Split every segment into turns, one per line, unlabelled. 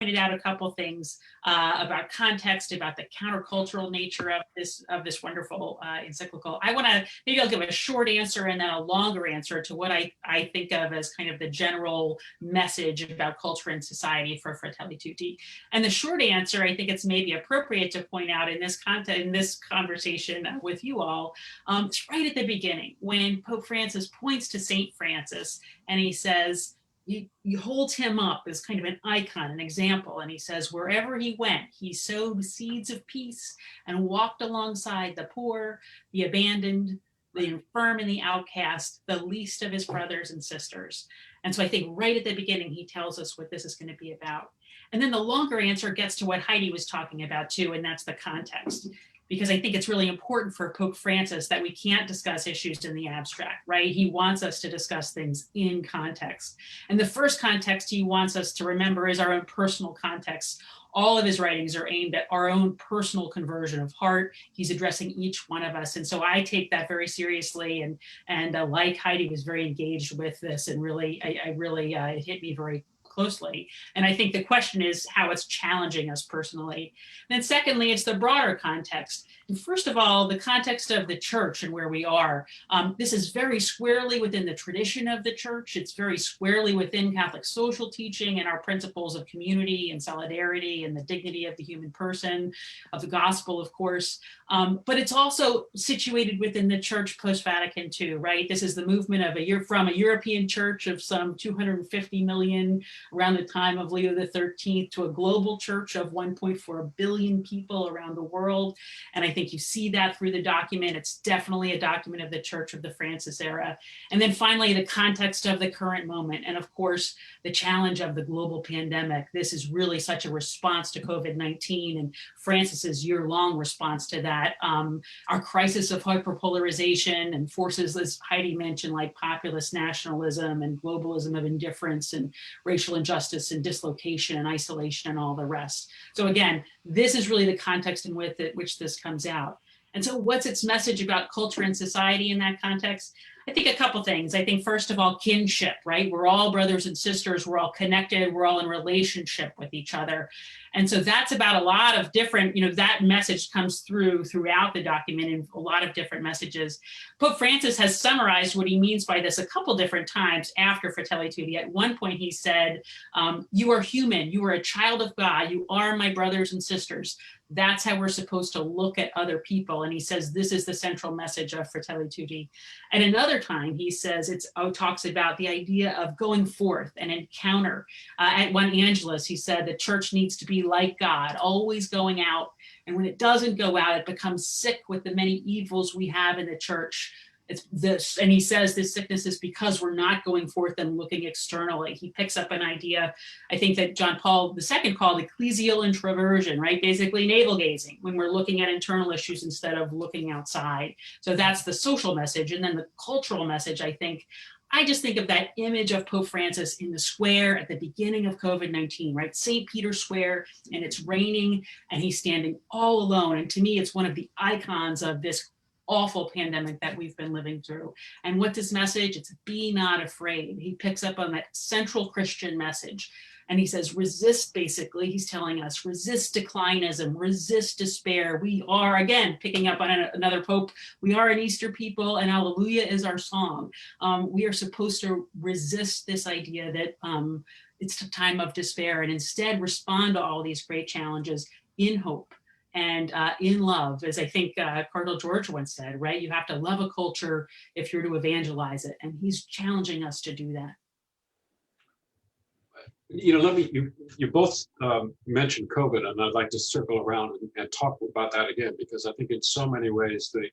pointed out a couple things about context, about the countercultural nature of this wonderful encyclical. Maybe I'll give a short answer and then a longer answer to what I think of as kind of the general message about culture and society for Fratelli Tutti. And the short answer, I think it's maybe appropriate to point out in this conversation with you all, it's right at the beginning when Pope Francis points to Saint Francis and he says, he holds him up as kind of an icon, an example, and he says, wherever he went, he sowed seeds of peace and walked alongside the poor, the abandoned, the infirm, and the outcast, the least of his brothers and sisters. And so I think right at the beginning, he tells us what this is going to be about. And then the longer answer gets to what Heidi was talking about too, and that's the context. Because I think it's really important for Pope Francis that we can't discuss issues in the abstract, right? He wants us to discuss things in context. And the first context he wants us to remember is our own personal context. All of his writings are aimed at our own personal conversion of heart. He's addressing each one of us. And so I take that very seriously. And like Heidi was very engaged with this and really, it hit me very closely. And I think the question is how it's challenging us personally. And then secondly, it's the broader context. And first of all, the context of the church and where we are. This is very squarely within the tradition of the church. It's very squarely within Catholic social teaching and our principles of community and solidarity and the dignity of the human person, of the gospel, of course. But it's also situated within the church post-Vatican II, right? This is the movement of from a European church of some 250 million around the time of Leo XIII to a global church of 1.4 billion people around the world. And I think you see that through the document. It's definitely a document of the Church of the Francis era. And then finally, the context of the current moment. And of course, the challenge of the global pandemic. This is really such a response to COVID-19 and Francis's year-long response to that. Our crisis of hyperpolarization and forces, as Heidi mentioned, like populist nationalism and globalism of indifference and racial injustice and dislocation and isolation and all the rest. So again, this is really the context in which this comes out. And so what's its message about culture and society in that context? I think a couple things. I think first of all, kinship, right? We're all brothers and sisters. We're all connected. We're all in relationship with each other. And so that's about a lot of different, that message comes throughout the document in a lot of different messages. Pope Francis has summarized what he means by this a couple different times after Fratelli Tutti. At one point he said, you are human, you are a child of God, you are my brothers and sisters. That's how we're supposed to look at other people. And he says, this is the central message of Fratelli Tutti. At another time, he says, talks about the idea of going forth and encounter. At one Angelus, he said, the church needs to be like God, always going out. And when it doesn't go out, it becomes sick with the many evils we have in the church. It's this, and he says this sickness is because we're not going forth and looking externally. He picks up an idea, I think that John Paul II called ecclesial introversion, right? Basically navel gazing when we're looking at internal issues instead of looking outside. So that's the social message. And then the cultural message, I just think of that image of Pope Francis in the square at the beginning of COVID-19, right? St. Peter's Square, and it's raining and he's standing all alone. And to me, it's one of the icons of this awful pandemic that we've been living through. And what this message? It's be not afraid. He picks up on that central Christian message. And he says, resist, basically, he's telling us, resist declinism, resist despair. We are, again, picking up on another pope, we are an Easter people and Alleluia is our song. We are supposed to resist this idea that it's a time of despair and instead respond to all these great challenges in hope. And in love, as I think Cardinal George once said, right? You have to love a culture if you're to evangelize it. And he's challenging us to do that.
You both mentioned COVID, and I'd like to circle around and talk about that again, because I think in so many ways the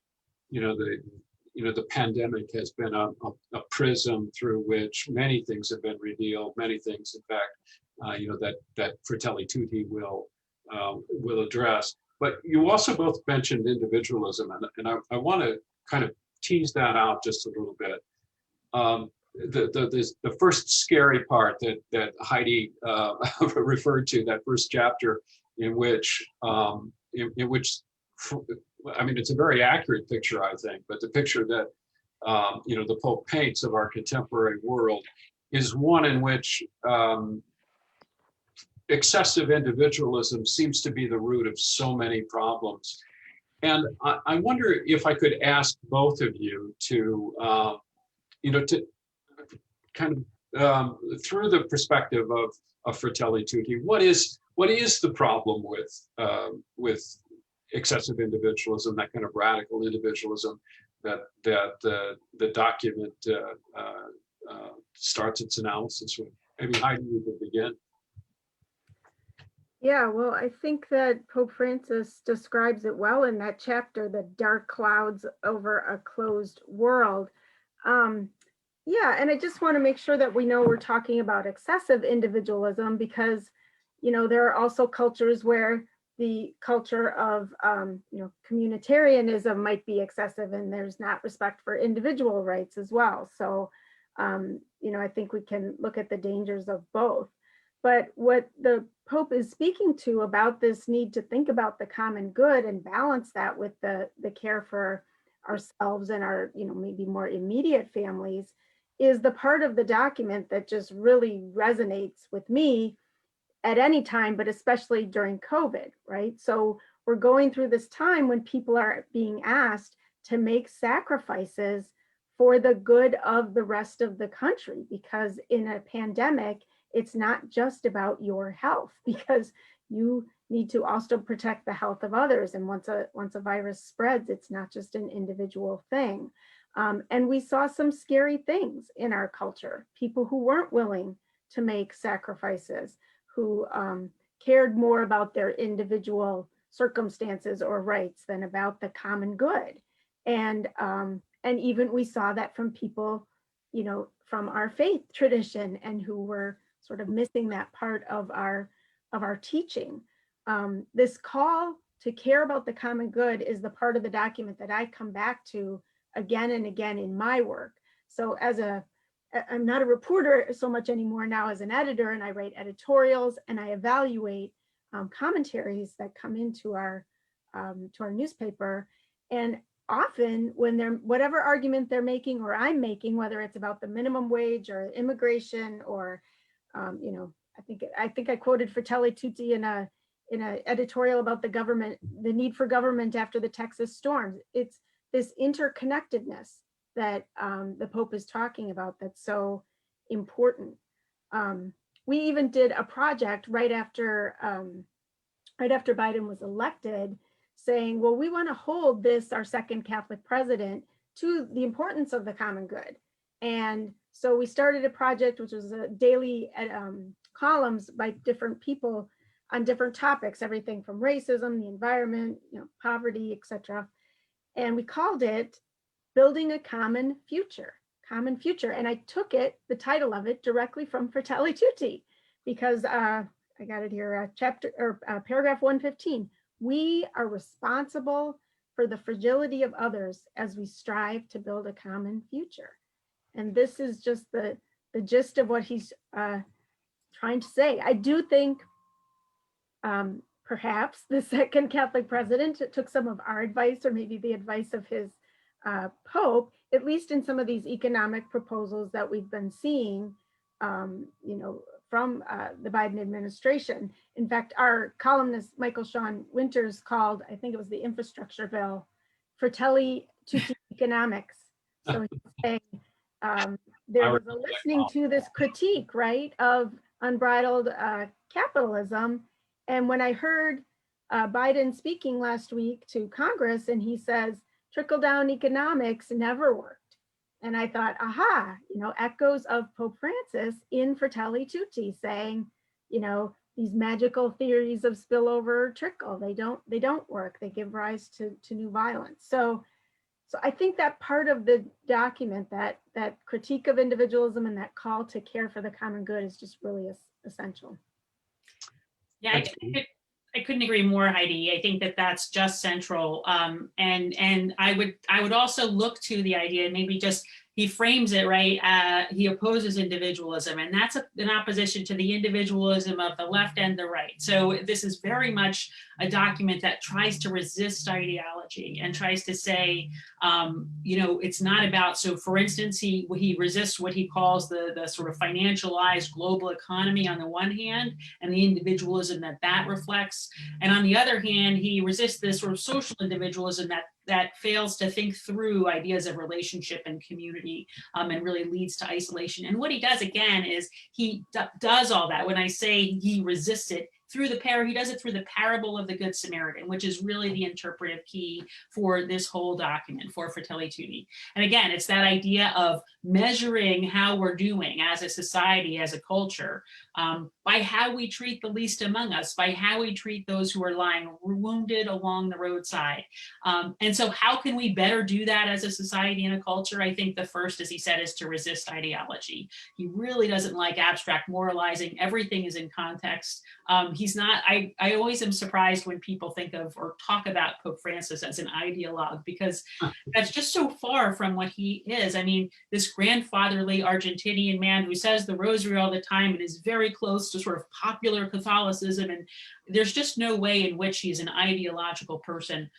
pandemic has been a prism through which many things have been revealed, many things, in fact, that Fratelli Tutti will address. But you also both mentioned individualism, and I want to kind of tease that out just a little bit. The first scary part that Heidi referred to, that first chapter, in which it's a very accurate picture, I think, but the picture that the Pope paints of our contemporary world is one in which excessive individualism seems to be the root of so many problems. And I wonder if I could ask both of you to, to kind of through the perspective of Fratelli Tutti, what is the problem with excessive individualism, that kind of radical individualism that the document starts its analysis with? Maybe Heidi, you could begin.
Yeah, well, I think that Pope Francis describes it well in that chapter, the dark clouds over a closed world. Yeah, and I just want to make sure that we know we're talking about excessive individualism, because, there are also cultures where the culture of, communitarianism might be excessive, and there's not respect for individual rights as well. So, I think we can look at the dangers of both. But what the Pope is speaking to about this need to think about the common good and balance that with the care for ourselves and our, maybe more immediate families, is the part of the document that just really resonates with me at any time, but especially during COVID, right? So we're going through this time when people are being asked to make sacrifices for the good of the rest of the country, because in a pandemic, it's not just about your health, because you need to also protect the health of others. And once a virus spreads, it's not just an individual thing. And we saw some scary things in our culture, people who weren't willing to make sacrifices, who cared more about their individual circumstances or rights than about the common good. And even we saw that from people, from our faith tradition, and who were sort of missing that part of our teaching. This call to care about the common good is the part of the document that I come back to again and again in my work. So I'm not a reporter so much anymore now as an editor, and I write editorials and I evaluate commentaries that come into our to our newspaper. And often when they're, whatever argument they're making or I'm making, whether it's about the minimum wage or immigration or I think I quoted Fratelli Tutti in a editorial about the government, the need for government after the Texas storms. It's this interconnectedness that the Pope is talking about that's so important. We even did a project right after Biden was elected, saying, well, we want to hold this, our second Catholic president, to the importance of the common good. And so we started a project, which was a daily columns by different people on different topics, everything from racism, the environment, poverty, etc. And we called it Building a Common Future. And I took the title of it directly from Fratelli Tutti, because I got it here, paragraph 115. We are responsible for the fragility of others as we strive to build a common future. And this is just the gist of what he's trying to say. I do think perhaps the second Catholic president took some of our advice, or maybe the advice of his Pope, at least in some of these economic proposals that we've been seeing, from the Biden administration. In fact, our columnist, Michael Sean Winters, called, I think it was the infrastructure bill, Fratelli Tutti economics. So he's saying there was a listening to this critique, right, of unbridled capitalism. And when I heard Biden speaking last week to Congress, and he says, trickle-down economics never worked. And I thought, aha, echoes of Pope Francis in Fratelli Tutti saying, these magical theories of spillover trickle, they don't work. They give rise to new violence. So I think that part of the document, that critique of individualism and that call to care for the common good, is just really essential.
Yeah, I couldn't agree more, Heidi. I think that that's just central. And I would also look to the idea, maybe just he frames it, right? He opposes individualism, and that's in opposition to the individualism of the left and the right. So this is very much a document that tries to resist ideology and tries to say, it's not about, so for instance, he resists what he calls the sort of financialized global economy on the one hand, and the individualism that reflects. And on the other hand, he resists this sort of social individualism that fails to think through ideas of relationship and community, and really leads to isolation. And what he does again is he does all that. When I say he resists it, he does it through the parable of the Good Samaritan, which is really the interpretive key for this whole document, for Fratelli Tutti. And again, it's that idea of measuring how we're doing as a society, as a culture, by how we treat the least among us, by how we treat those who are lying wounded along the roadside. And so how can we better do that as a society and a culture? I think the first, as he said, is to resist ideology. He really doesn't like abstract moralizing. Everything is in context. He's not, I always am surprised when people think of or talk about Pope Francis as an ideologue, because that's just so far from what he is. I mean, this grandfatherly Argentinian man who says the rosary all the time and is very close to sort of popular Catholicism, and there's just no way in which he's an ideological person.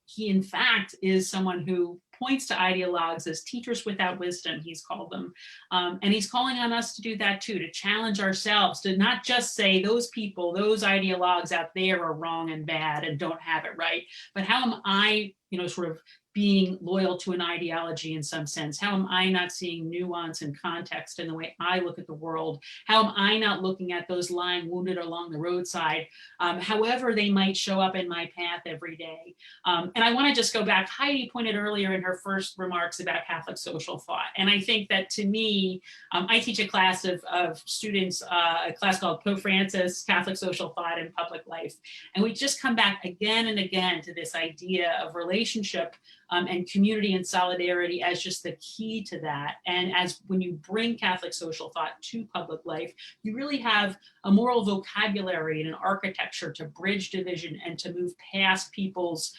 He, in fact, is someone who points to ideologues as teachers without wisdom, he's called them. And he's calling on us to do that too, to challenge ourselves, to not just say those people, those ideologues out there are wrong and bad and don't have it right, but how am I, sort of being loyal to an ideology in some sense? How am I not seeing nuance and context in the way I look at the world? How am I not looking at those lying wounded along the roadside, however they might show up in my path every day? And I want to just go back. Heidi pointed earlier in her first remarks about Catholic social thought. And I think that, to me, I teach a class of students, a class called Pope Francis, Catholic Social Thought and Public Life. And we just come back again and again to this idea of relationship and community and solidarity as just the key to that. And as when you bring Catholic social thought to public life, you really have a moral vocabulary and an architecture to bridge division and to move past people's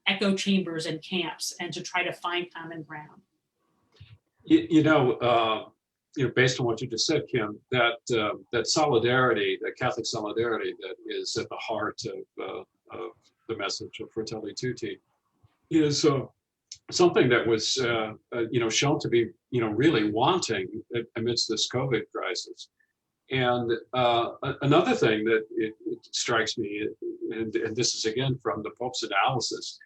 echo chambers and camps and to try to find common ground.
Based on what you just said, Kim, that solidarity, that Catholic solidarity that is at the heart of the message of Fratelli Tutti, is something that was, shown to be, really wanting amidst this COVID crisis. And another thing that it strikes me, and this is again from the Pope's analysis,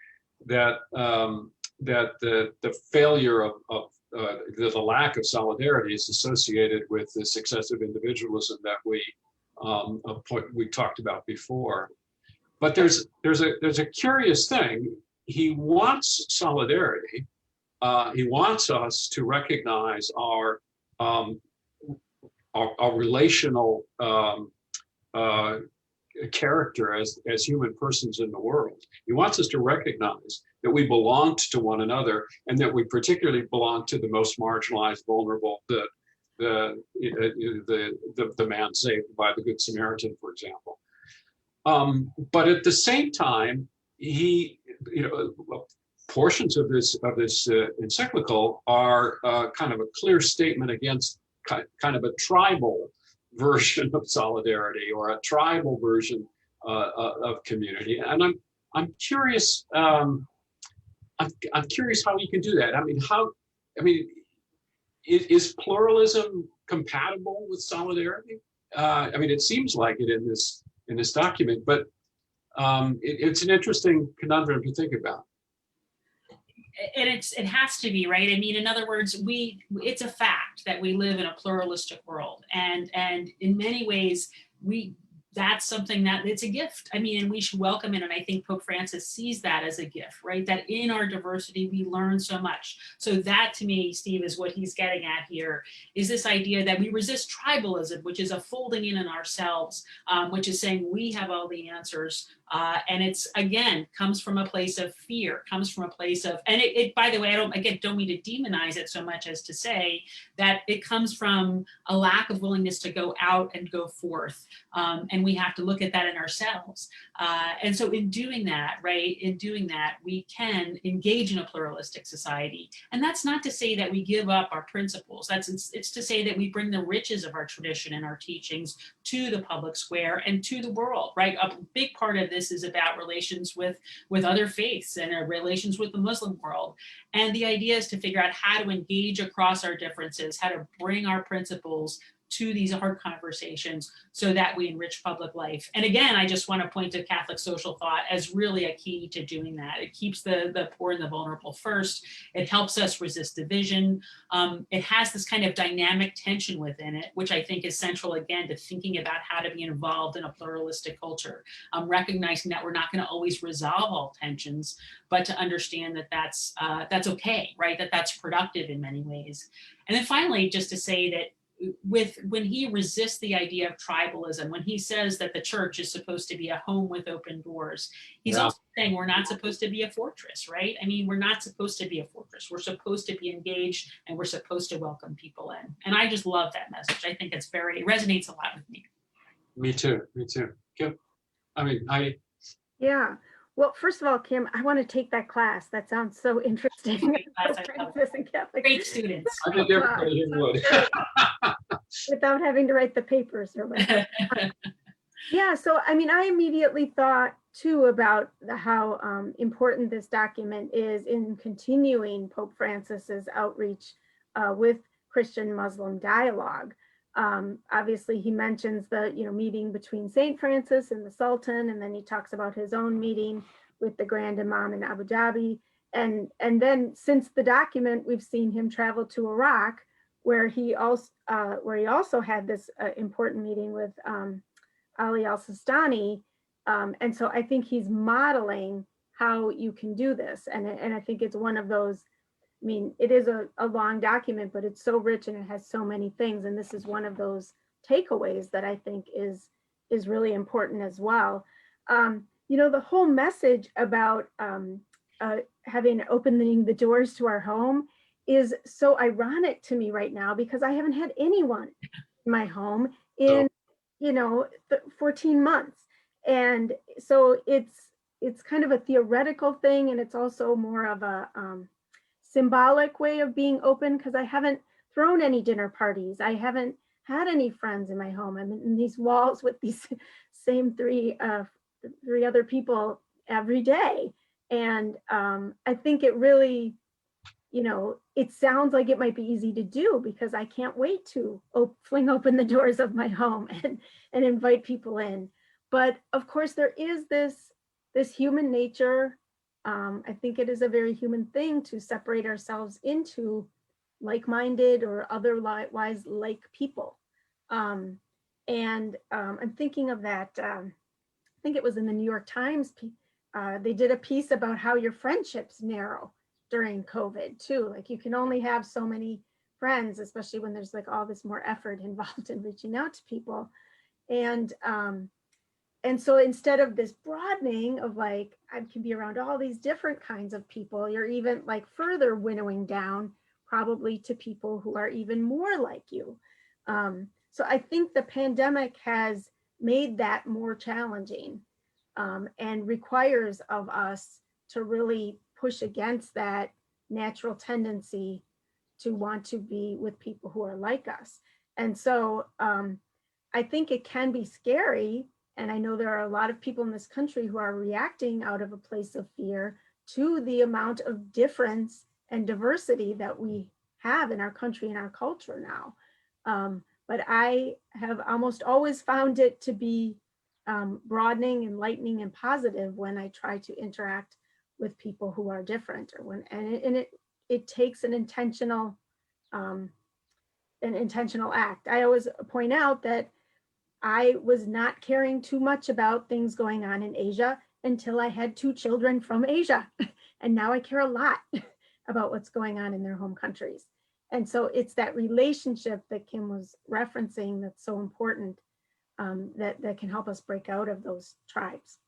that the failure of the lack of solidarity is associated with this excessive individualism that we talked about before. But there's a curious thing. He wants solidarity. He wants us to recognize our relational character as human persons in the world. He wants us to recognize that we belong to one another, and that we particularly belong to the most marginalized, vulnerable, the man saved by the Good Samaritan, for example. But at the same time, he, portions of this encyclical are kind of a clear statement against kind of a tribal version of solidarity, or a tribal version of community. And I'm curious. I'm curious how you can do that. Is pluralism compatible with solidarity? It seems like it in this document, but it's an interesting conundrum to think about.
And it has to be, right? In other words, it's a fact that we live in a pluralistic world, and in many ways that's something that it's a gift. And we should welcome it. And I think Pope Francis sees that as a gift, right? That in our diversity, we learn so much. So that, to me, Steve, is what he's getting at here, is this idea that we resist tribalism, which is a folding in ourselves, which is saying we have all the answers. And it's, again, comes from a place of fear, comes from a place of, and it by the way, I don't mean to demonize it so much as to say that it comes from a lack of willingness to go out and go forth. And and we have to look at that in ourselves. And so in doing that, right, we can engage in a pluralistic society. And that's not to say that we give up our principles. It's to say that we bring the riches of our tradition and our teachings to the public square and to the world, right? A big part of this is about relations with other faiths and our relations with the Muslim world. And the idea is to figure out how to engage across our differences, how to bring our principles to these hard conversations so that we enrich public life. And again, I just want to point to Catholic social thought as really a key to doing that. It keeps the poor and the vulnerable first. It helps us resist division. It has this kind of dynamic tension within it, which I think is central, again, to thinking about how to be involved in a pluralistic culture. Recognizing that we're not going to always resolve all tensions, but to understand that that's okay, right? That's productive in many ways. And then finally, just to say that when he resists the idea of tribalism, when he says that the church is supposed to be a home with open doors, he's also saying we're not supposed to be a fortress, right? I mean, we're not supposed to be a fortress. We're supposed to be engaged and we're supposed to welcome people in. And I just love that message. I think it resonates a lot with me.
Me too. Kim,
Yeah. Well, first of all, Kim, I want to take that class. That sounds so interesting.
Great students.
I think everybody here would.
Without having to write the papers or whatever. Yeah, so I mean, I immediately thought too about how important this document is in continuing Pope Francis's outreach with Christian-Muslim dialogue. Obviously, he mentions the meeting between Saint Francis and the Sultan, and then he talks about his own meeting with the Grand Imam in Abu Dhabi. And then since the document, we've seen him travel to Iraq, where he also had this important meeting with Ali al-Sistani. And so I think he's modeling how you can do this. And I think it's one of those, I mean, it is a long document, but it's so rich and it has so many things. And this is one of those takeaways that I think is really important as well. The whole message about opening the doors to our home is so ironic to me right now, because I haven't had anyone in my home in 14 months. And so it's kind of a theoretical thing, and it's also more of a symbolic way of being open, because I haven't thrown any dinner parties. I haven't had any friends in my home. I'm in these walls with these same three other people every day. And I think it really, it sounds like it might be easy to do, because I can't wait to fling open the doors of my home and invite people in. But of course, there is this human nature. I think it is a very human thing to separate ourselves into like-minded or otherwise like people. And I'm thinking of that, I think it was in the New York Times, they did a piece about how your friendships narrow during COVID too. Like, you can only have so many friends, especially when there's like all this more effort involved in reaching out to people. And so instead of this broadening of like, I can be around all these different kinds of people, you're even like further winnowing down probably to people who are even more like you. So I think the pandemic has made that more challenging, and requires of us to really push against that natural tendency to want to be with people who are like us. And so I think it can be scary. And I know there are a lot of people in this country who are reacting out of a place of fear to the amount of difference and diversity that we have in our country and our culture now. But I have almost always found it to be broadening, enlightening, and positive when I try to interact with people who are different, or it takes an intentional act. I always point out that I was not caring too much about things going on in Asia until I had 2 children from Asia. And now I care a lot about what's going on in their home countries. And so it's that relationship that Kim was referencing that's so important, that can help us break out of those tribes.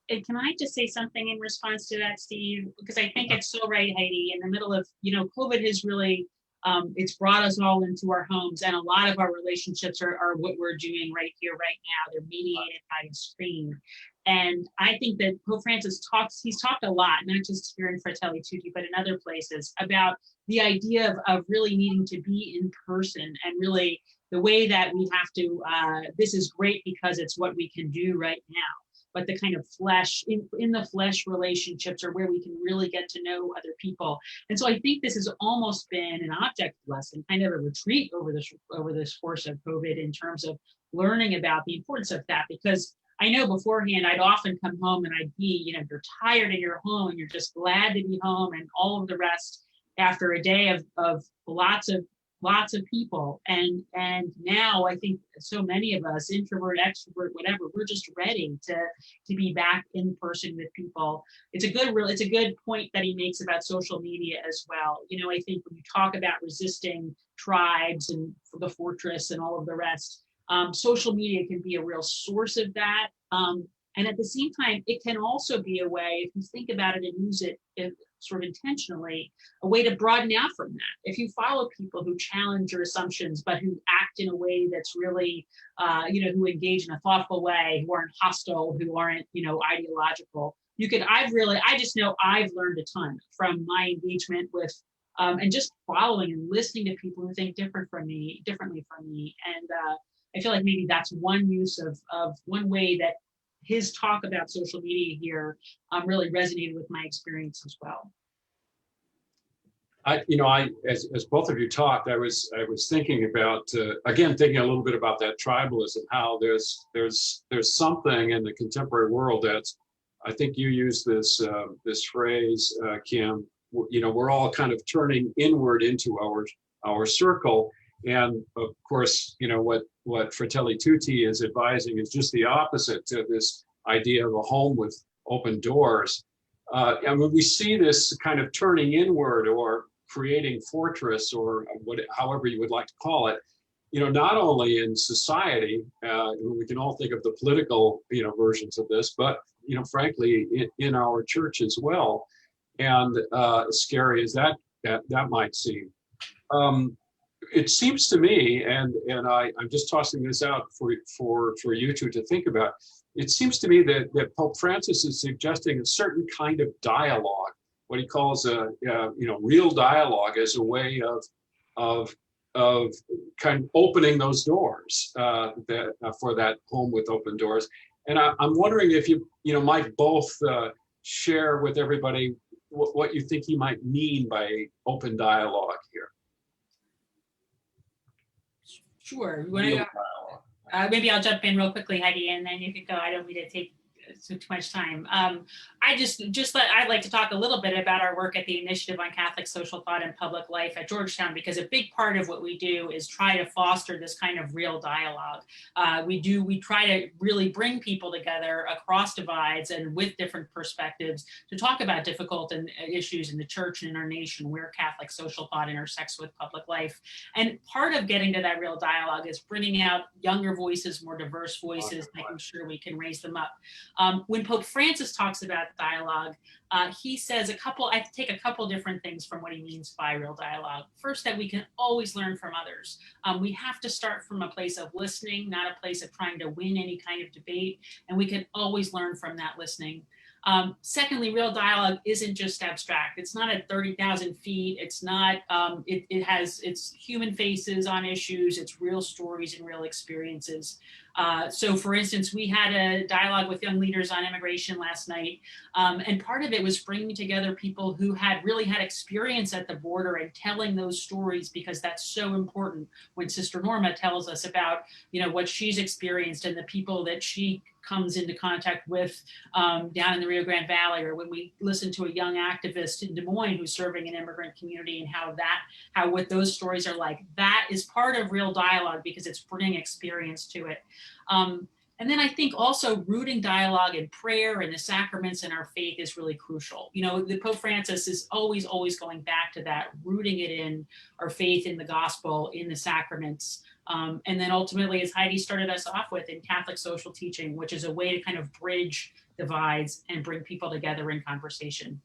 And can I just say something in response to that, Steve? Because I think it's so right, Heidi, in the middle of, COVID has really It's brought us all into our homes, and a lot of our relationships are what we're doing right here, right now. They're mediated by a screen. And I think that Pope Francis he's talked a lot, not just here in Fratelli Tutti, but in other places, about the idea of really needing to be in person, and really the way that we have to, this is great because it's what we can do right now. But the kind of flesh, in the flesh relationships are where we can really get to know other people. And so I think this has almost been an object lesson, kind of a retreat over this course of COVID, in terms of learning about the importance of that. Because I know beforehand, I'd often come home and I'd be, you're tired and you're home and you're just glad to be home and all of the rest after a day of lots of people. And now I think so many of us, introvert, extrovert, whatever, we're just ready to be back in person with people. It's a good point that he makes about social media as well. I think when you talk about resisting tribes and the fortress and all of the rest, social media can be a real source of that. And at the same time, it can also be a way, if you think about it and use it sort of intentionally, a way to broaden out from that. If you follow people who challenge your assumptions, but who act in a way that's really, who engage in a thoughtful way, who aren't hostile, who aren't, ideological, I just know I've learned a ton from my engagement with, and just following and listening to people who think differently from me. And I feel like maybe that's one use of one way that his talk about social media here really resonated with my experience as well.
As both of you talked, I was thinking about thinking a little bit about that tribalism, how there's something in the contemporary world that's, I think you used this phrase, Kim. We're all kind of turning inward into our circle, and of course, what Fratelli Tutti is advising is just the opposite to this idea of a home with open doors. And when we see this kind of turning inward or creating fortress, or however you would like to call it, not only in society, we can all think of the political, versions of this, but, frankly, in our church as well. And as scary as that might seem. It seems to me, and I'm just tossing this out for you two to think about. It seems to me that Pope Francis is suggesting a certain kind of dialogue, what he calls a real dialogue, as a way of kind of opening those doors for that home with open doors. And I'm wondering if you might both share with everybody what you think he might mean by open dialogue here.
Sure. Maybe I'll jump in real quickly, Heidi, and then you can go. I don't need to take too much time. I'd like to talk a little bit about our work at the Initiative on Catholic Social Thought and Public Life at Georgetown, because a big part of what we do is try to foster this kind of real dialogue. We try to really bring people together across divides and with different perspectives to talk about difficult issues in the church and in our nation, where Catholic social thought intersects with public life. And part of getting to that real dialogue is bringing out younger voices, more diverse voices, making sure we can raise them up. When Pope Francis talks about dialogue, he says I take a couple different things from what he means by real dialogue. First, that we can always learn from others. We have to start from a place of listening, not a place of trying to win any kind of debate, and we can always learn from that listening. Secondly, real dialogue isn't just abstract. It's not at 30,000 feet. It's not, it's human faces on issues. It's real stories and real experiences. So for instance, we had a dialogue with young leaders on immigration last night. And part of it was bringing together people who had really had experience at the border and telling those stories, because that's so important when Sister Norma tells us about, what she's experienced and the people that she comes into contact with down in the Rio Grande Valley, or when we listen to a young activist in Des Moines who's serving an immigrant community, and how what those stories are like. That is part of real dialogue, because it's bringing experience to it. And then I think also rooting dialogue in prayer and the sacraments in our faith is really crucial. The Pope Francis is always going back to that, rooting it in our faith in the gospel, in the sacraments. And then ultimately, as Heidi started us off with, in Catholic social teaching, which is a way to kind of bridge divides and bring people together in conversation.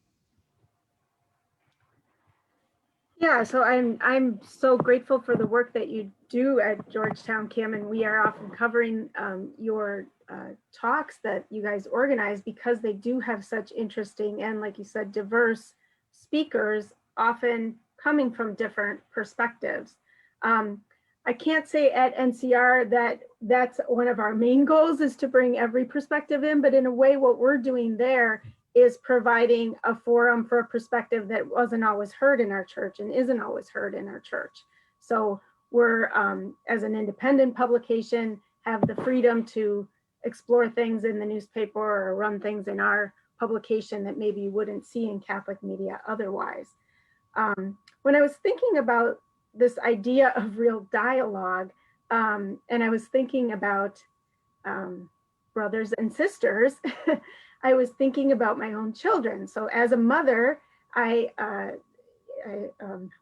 Yeah, so I'm so grateful for the work that you do at Georgetown, Kim, and we are often covering your talks that you guys organize because they do have such interesting and, like you said, diverse speakers, often coming from different perspectives. I can't say at NCR that that's one of our main goals is to bring every perspective in, but in a way, what we're doing there is providing a forum for a perspective that wasn't always heard in our church and isn't always heard in our church. So we're, as an independent publication, have the freedom to explore things in the newspaper or run things in our publication that maybe you wouldn't see in Catholic media otherwise. When I was thinking about this idea of real dialogue, and I was thinking about brothers and sisters, I was thinking about my own children. So as a mother, I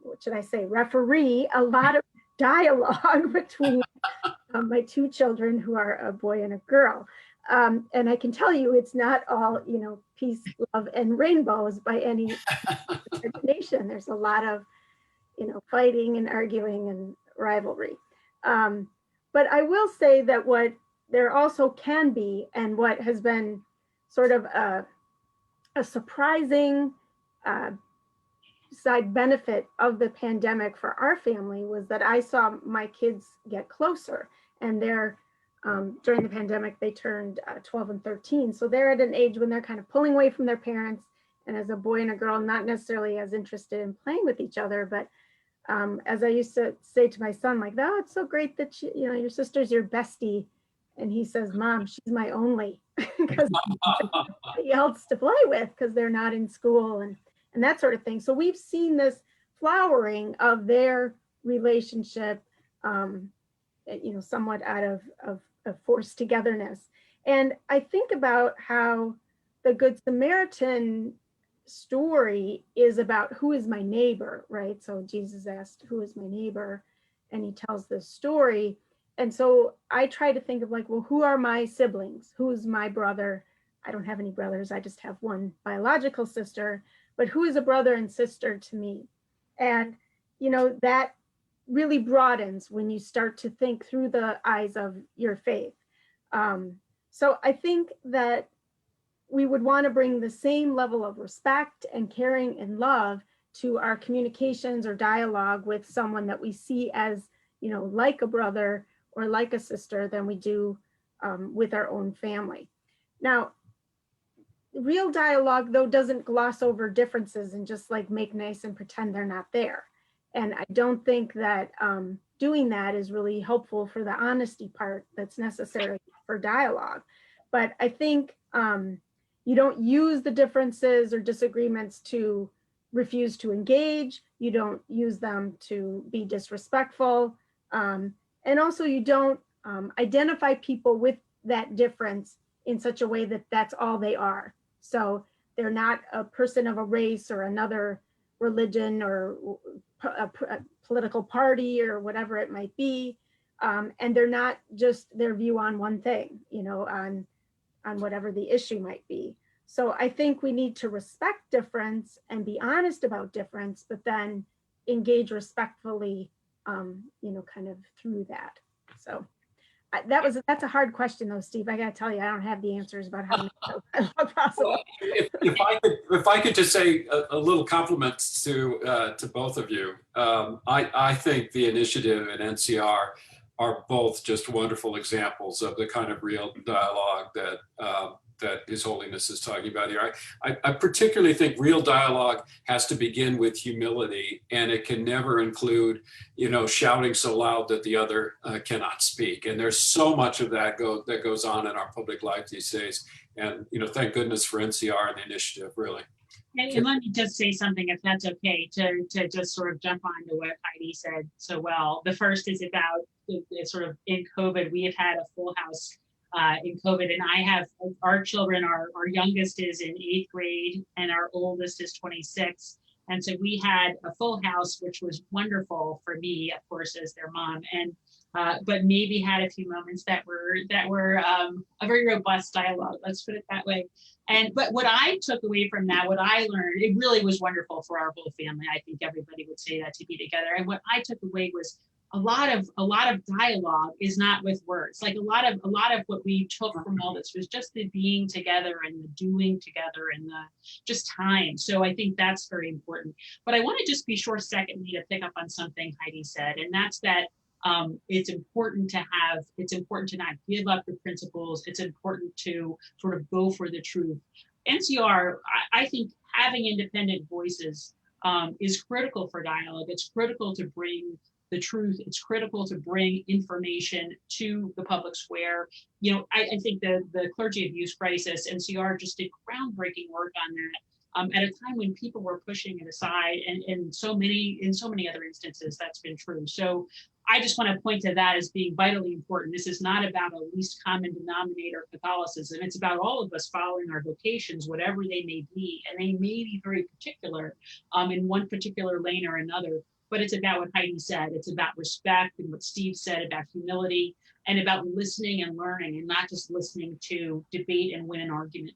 what should I say, referee a lot of dialogue between my two children who are a boy and a girl. And I can tell you it's not all, peace, love, and rainbows by any imagination. There's a lot of, fighting and arguing and rivalry. But I will say that what there also can be, and what has been sort of a surprising side benefit of the pandemic for our family was that I saw my kids get closer, and they're during the pandemic, they turned 12 and 13. So they're at an age when they're kind of pulling away from their parents, and as a boy and a girl, not necessarily as interested in playing with each other. But as I used to say to my son, like, oh, it's so great that your sister's your bestie. And he says, Mom, she's my only, because nobody else to play with because they're not in school and that sort of thing. So we've seen this flowering of their relationship, somewhat out of forced togetherness. And I think about how the Good Samaritan story is about who is my neighbor, right? So Jesus asked, who is my neighbor? And he tells this story. And so I try to think of like, well, who are my siblings? Who's my brother? I don't have any brothers. I just have one biological sister, but who is a brother and sister to me? And, that really broadens when you start to think through the eyes of your faith. So I think that we would want to bring the same level of respect and caring and love to our communications or dialogue with someone that we see as, like a brother or like a sister than we do with our own family. Now, real dialogue, though, doesn't gloss over differences and just like make nice and pretend they're not there. And I don't think that doing that is really helpful for the honesty part that's necessary for dialogue. But I think you don't use the differences or disagreements to refuse to engage. You don't use them to be disrespectful. And also you don't identify people with that difference in such a way that that's all they are. So they're not a person of a race or another religion or a political party or whatever it might be. And they're not just their view on one thing, on whatever the issue might be. So I think we need to respect difference and be honest about difference, but then engage respectfully, kind of through that. So that's a hard question though, Steve. I gotta tell you, I don't have the answers about how to make that possible.
Well, if I could just say a little compliments to both of you. I think the initiative and NCR are both just wonderful examples of the kind of real dialogue that His Holiness is talking about here. I particularly think real dialogue has to begin with humility, and it can never include, shouting so loud that the other cannot speak. And there's so much of that goes on in our public life these days. And, thank goodness for NCR and the initiative, really.
And let me just say something, if that's okay, to just sort of jump on to what Heidi said so well. The first is about sort of in COVID, we have had a full house in COVID, and I have our children, our youngest is in 8th grade and our oldest is 26. And so we had a full house, which was wonderful for me, of course, as their mom. And but maybe had a few moments that were a very robust dialogue. Let's put it that way. But what I took away from that, what I learned, it really was wonderful for our whole family. I think everybody would say that, to be together. And what I took away was a lot of dialogue is not with words. Like a lot of what we took from all this was just the being together and the doing together and the just time. So I think that's very important. But I want to just be sure, secondly, to pick up on something Heidi said, and that's that it's important to not give up the principles. It's important to sort of go for the truth. NCR, I think having independent voices is critical for dialogue. It's critical to bring the truth. It's critical to bring information to the public square. You know, I think the clergy abuse crisis, NCR just did groundbreaking work on that at a time when people were pushing it aside, and in so many other instances that's been true. So I just want to point to that as being vitally important. This is not about a least common denominator Catholicism. It's about all of us following our vocations, whatever they may be, and they may be very particular in one particular lane or another. But it's about what Heidi said. It's about respect, and what Steve said about humility, and about listening and learning, and not just listening to debate and win an argument.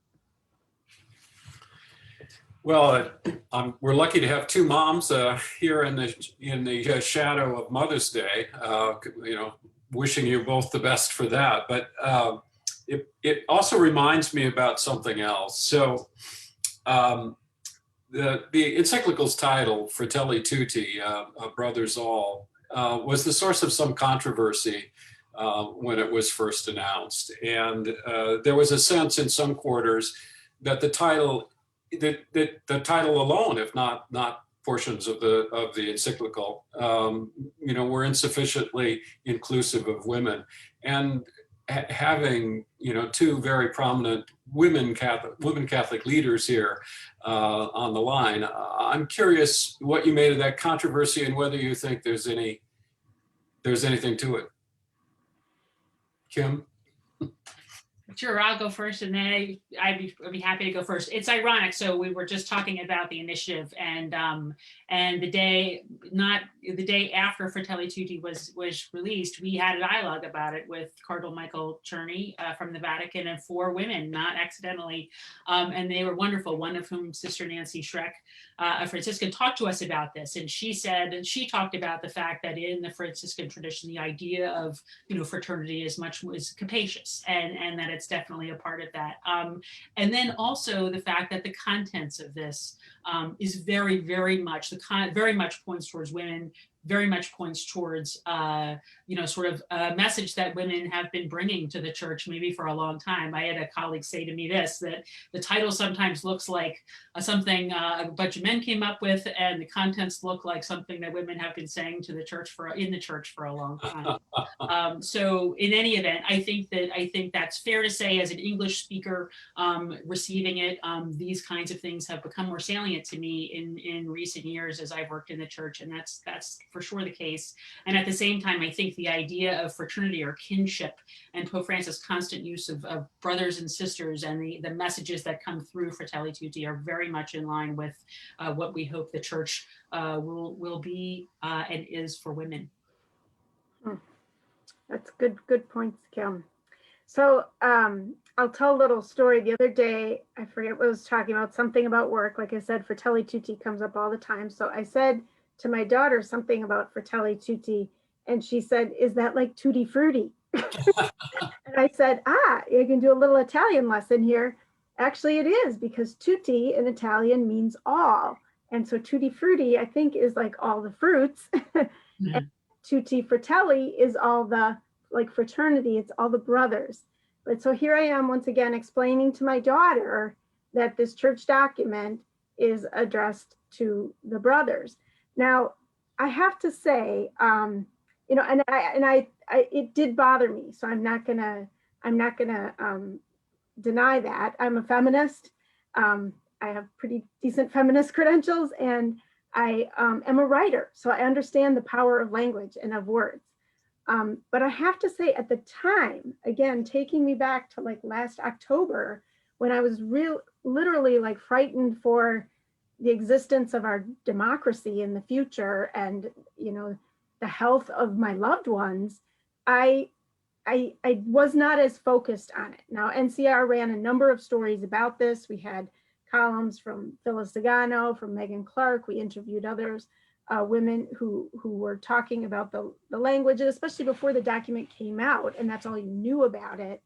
Well, we're lucky to have two moms here in the shadow of Mother's Day. You know, wishing you both the best for that. But it also reminds me about something else. So the encyclical's title, Fratelli Tutti, Brothers All, was the source of some controversy when it was first announced, and there was a sense in some quarters that the title alone, if not portions of the encyclical, you know, were insufficiently inclusive of women. And having, you know, two very prominent women Catholic leaders here on the line, I'm curious what you made of that controversy and whether you think there's anything to it. Kim?
Sure, I'll go first, and then I'd be happy to go first. It's ironic. So we were just talking about the initiative, and the day after Fratelli Tutti was released, we had a dialogue about it with Cardinal Michael Czerny from the Vatican, and 4 women, not accidentally, and they were wonderful. One of whom, Sister Nancy Schreck, a Franciscan, talked to us about this, and she talked about the fact that in the Franciscan tradition, the idea of, you know, fraternity is capacious, and that it's definitely a part of that. And then also the fact that the contents of this is very, very much points towards women, very much points towards, you know, sort of a message that women have been bringing to the church maybe for a long time. I had a colleague say to me that the title sometimes looks like something a bunch of men came up with, and the contents look like something that women have been saying to the church in the church for a long time. So in any event, I think that's fair to say, as an English speaker receiving it, these kinds of things have become more salient to me in recent years as I've worked in the church, and that's for sure the case. And at the same time, I think the idea of fraternity or kinship and Pope Francis' constant use of brothers and sisters and the messages that come through Fratelli Tutti are very much in line with what we hope the church will be and is for women.
That's good points, Kim. So I'll tell a little story. The other day, I forget what I was talking about, something about work. Like I said, Fratelli Tutti comes up all the time. So I said to my daughter something about Fratelli Tutti, and she said, "Is that like Tutti Frutti?" And I said, you can do a little Italian lesson here. Actually, it is, because tutti in Italian means all. And so Tutti Frutti, I think, is like all the fruits. Mm-hmm. And Tutti Fratelli is all the, like fraternity, it's all the brothers. But so here I am once again explaining to my daughter that this church document is addressed to the brothers. Now, I have to say, you know, and I it did bother me. So I'm not gonna deny that. I'm a feminist. I have pretty decent feminist credentials, and I am a writer. So I understand the power of language and of words. But I have to say, at the time, again, taking me back to like last October, when I was literally like frightened for the existence of our democracy in the future, and, you know, the health of my loved ones, I was not as focused on it. Now, NCR ran a number of stories about this. We had columns from Phyllis Zagano, from Megan Clark. We interviewed others, women who were talking about the language, and especially before the document came out, and that's all you knew about it.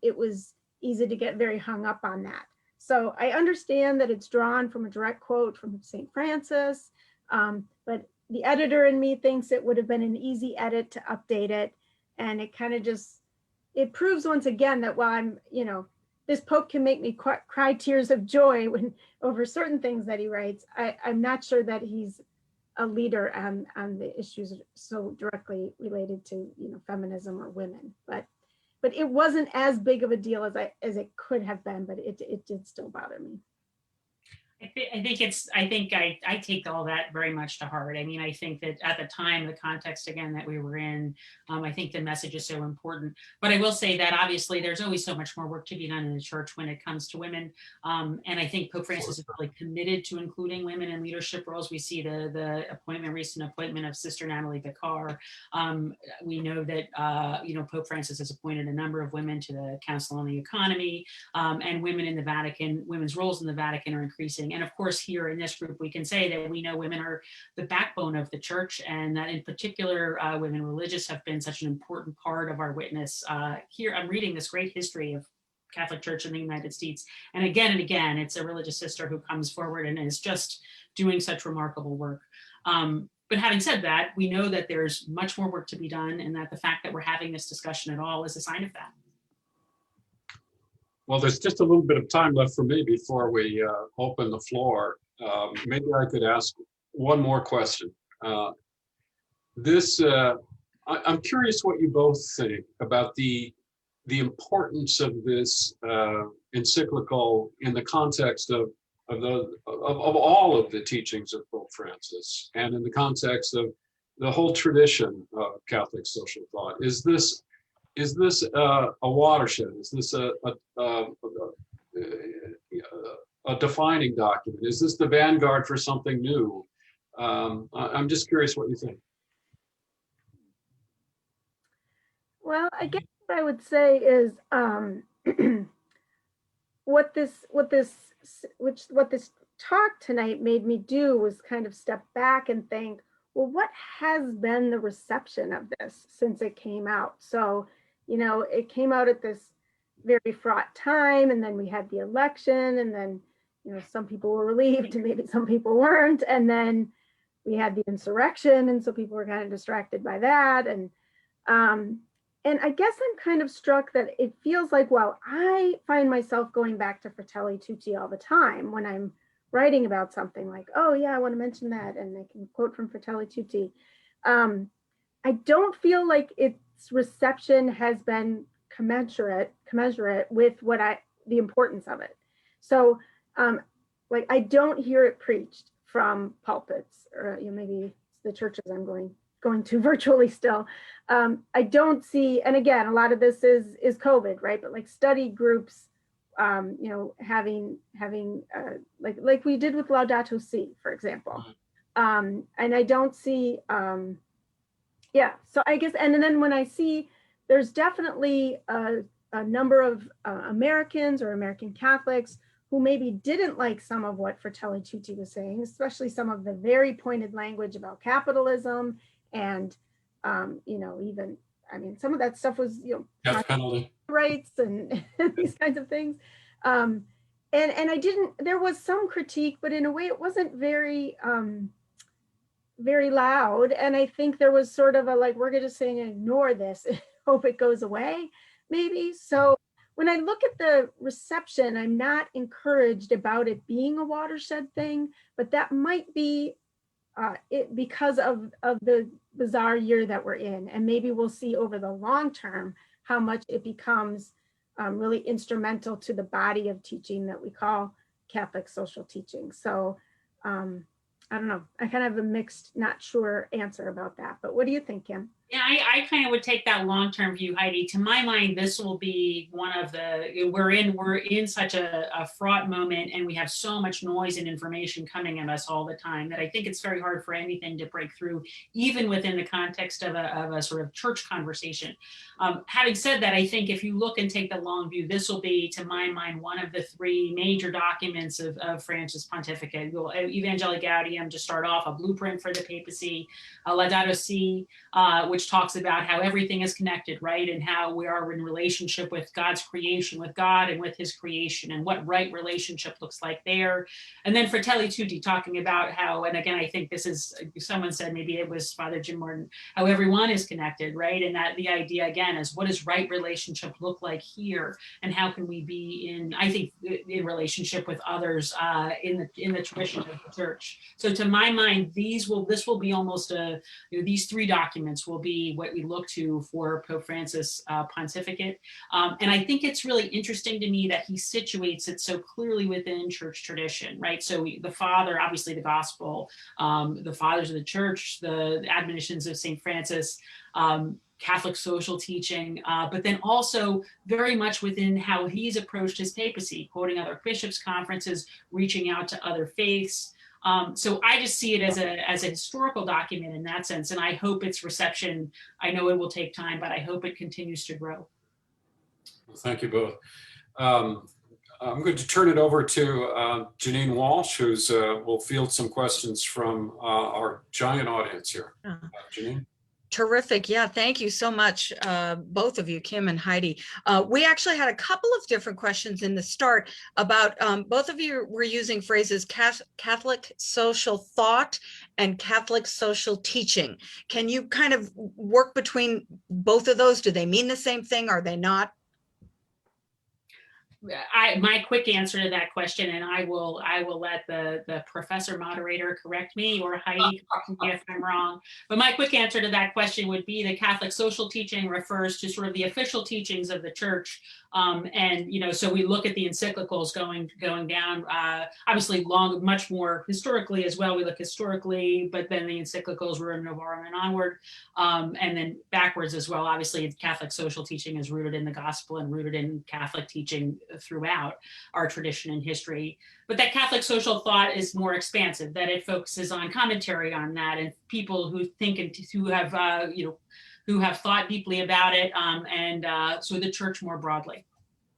It was easy to get very hung up on that. So I understand that it's drawn from a direct quote from St. Francis, but the editor in me thinks it would have been an easy edit to update it. And it kind of just, it proves once again that while I'm, this Pope can make me cry tears of joy when over certain things that he writes, I'm not sure that he's a leader on the issues so directly related to, feminism or women. But it wasn't as big of a deal as it could have been, but it did still bother me.
I think I take all that very much to heart. I mean, I think that at the time, the context again that we were in, I think the message is so important. But I will say that obviously there's always so much more work to be done in the church when it comes to women. And I think Pope Francis is really committed to including women in leadership roles. We see the recent appointment of Sister Natalie Vicar. We know that Pope Francis has appointed a number of women to the Council on the Economy, and women in the Vatican, women's roles in the Vatican are increasing. And of course, here in this group, we can say that we know women are the backbone of the church, and that in particular, women religious have been such an important part of our witness. Here, I'm reading this great history of Catholic Church in the United States. And again, it's a religious sister who comes forward and is just doing such remarkable work. But having said that, we know that there's much more work to be done, and that the fact that we're having this discussion at all is a sign of that.
Well, there's just a little bit of time left for me before we open the floor. Maybe I could ask one more question. I'm curious what you both think about the importance of this encyclical in the context of all of the teachings of Pope Francis, and in the context of the whole tradition of Catholic social thought. Is this a watershed? Is this a defining document? Is this the vanguard for something new? I'm just curious what you think.
Well, I guess what I would say is what this talk tonight made me do was kind of step back and think, well, what has been the reception of this since it came out? So, it came out at this very fraught time, and then we had the election, and then, some people were relieved and maybe some people weren't. And then we had the insurrection, and so people were kind of distracted by that. And I guess I'm kind of struck that it feels like, well, I find myself going back to Fratelli Tutti all the time when I'm writing about something like, oh yeah, I want to mention that, and I can quote from Fratelli Tutti. I don't feel like its reception has been commensurate with the importance of it. So I don't hear it preached from pulpits, or maybe it's the churches I'm going to virtually still. I don't see, and again, a lot of this is COVID, right? But like study groups, having like we did with Laudato Si, for example. And I don't see, so I guess, and then when I see, there's definitely a number of Americans or American Catholics who maybe didn't like some of what Fratelli Tutti was saying, especially some of the very pointed language about capitalism and, even, I mean, some of that stuff was,
Death penalty
rights and these kinds of things. And there was some critique, but in a way it wasn't very loud. And I think there was sort of a, like, we're just saying ignore this, hope it goes away, maybe. So when I look at the reception, I'm not encouraged about it being a watershed thing, but that might be it because of the bizarre year that we're in. And maybe we'll see over the long term how much it becomes really instrumental to the body of teaching that we call Catholic social teaching. So I don't know, I kind of have a mixed, not sure answer about that, but what do you think, Kim?
Yeah, I kind of would take that long-term view, Heidi. To my mind, this will be one of the, we're in such a fraught moment, and we have so much noise and information coming at us all the time that I think it's very hard for anything to break through, even within the context of a sort of church conversation. Having said that, I think if you look and take the long view, this will be, to my mind, one of the three major documents of Francis' pontificate. Evangelii Gaudium, to start off, a blueprint for the papacy, Laudato Si, which talks about how everything is connected, right? And how we are in relationship with God's creation, with God and with his creation, and what right relationship looks like there. And then Fratelli Tutti, talking about how, and again, I think this is, someone said, maybe it was Father Jim Morton, how everyone is connected, right? And that the idea, again, is what does right relationship look like here? And how can we be in, I think, in relationship with others in the tradition of the church? So to my mind, this will be almost these three documents will be what we look to for Pope Francis' pontificate. And I think it's really interesting to me that he situates it so clearly within church tradition, right? So the Father, obviously the gospel, the fathers of the church, the admonitions of St. Francis, Catholic social teaching, but then also very much within how he's approached his papacy, quoting other bishops' conferences, reaching out to other faiths. So I just see it as a historical document in that sense, and I hope its reception, I know it will take time, but I hope it continues to grow.
Well, thank you both. I'm going to turn it over to Janine Walsh, who's will field some questions from our giant audience here. Janine?
Terrific. Yeah, thank you so much, both of you, Kim and Heidi. We actually had a couple of different questions in the start about, both of you were using phrases Catholic social thought and Catholic social teaching. Can you kind of work between both of those? Do they mean the same thing? Are they not?
My quick answer to that question, and I will let the professor moderator correct me, or Heidi correct me if I'm wrong. But my quick answer to that question would be the Catholic social teaching refers to sort of the official teachings of the church. And so we look at the encyclicals going down, obviously much more historically as well. We look historically, but then the encyclicals were Novarum and onward, and then backwards as well. Obviously, Catholic social teaching is rooted in the gospel and rooted in Catholic teaching throughout our tradition and history. But that Catholic social thought is more expansive, that it focuses on commentary on that and people who think and who have who have thought deeply about it, and so the church more broadly.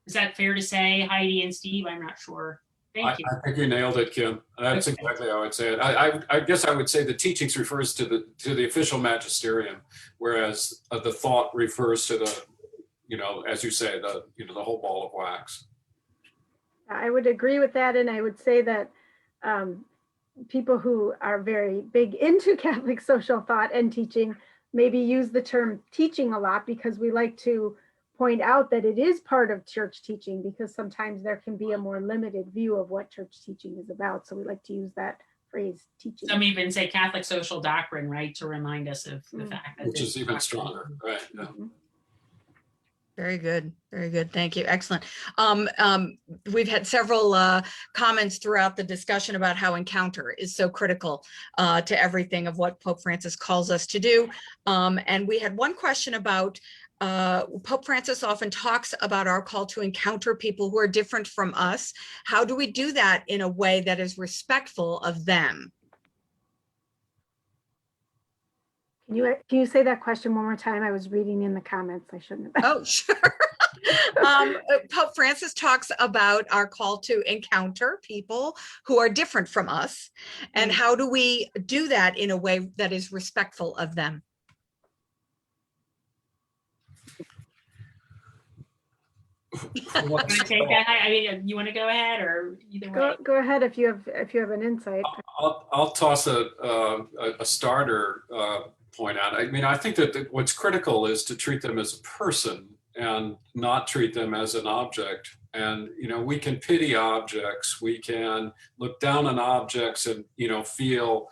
Is that fair to say, Heidi and Steve? I'm not sure. Thank you.
I think you nailed it, Kim. That's exactly how I would say it. I guess I would say the teachings refers to the official magisterium, whereas the thought refers to the, as you say, the whole ball of wax.
I would agree with that, and I would say that people who are very big into Catholic social thought and teaching maybe use the term teaching a lot, because we like to point out that it is part of church teaching, because sometimes there can be a more limited view of what church teaching is about. So we like to use that phrase, teaching.
Some even say Catholic social doctrine, right, to remind us of the fact that
which is even stronger, right? Yeah.
Very good. Very good. Thank you. Excellent. We've had several comments throughout the discussion about how encounter is so critical to everything of what Pope Francis calls us to do. And we had one question about Pope Francis often talks about our call to encounter people who are different from us. How do we do that in a way that is respectful of them?
Can you say that question one more time? I was reading in the comments. I shouldn't have.
Oh, sure. Pope Francis talks about our call to encounter people who are different from us. And how do we do that in a way that is respectful of them?
You want to take that? I mean, you want to go ahead, or either way?
Go ahead if you have an insight.
I'll toss a starter point out. I mean, I think that what's critical is to treat them as a person and not treat them as an object. And we can pity objects, we can look down on objects and feel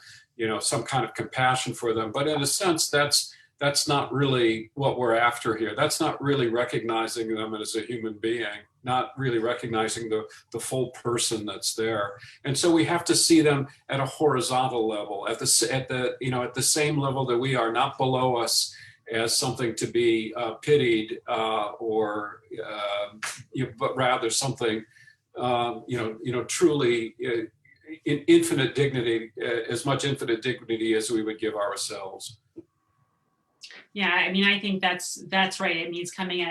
some kind of compassion for them. But in a sense, that's not really what we're after here. That's not really recognizing them as a human being, not really recognizing the full person that's there. And so we have to see them at a horizontal level, at the same level that we are, not below us, as something to be pitied but rather something truly in infinite dignity, as much infinite dignity as we would give ourselves.
Yeah, I mean, I think that's right. It means coming to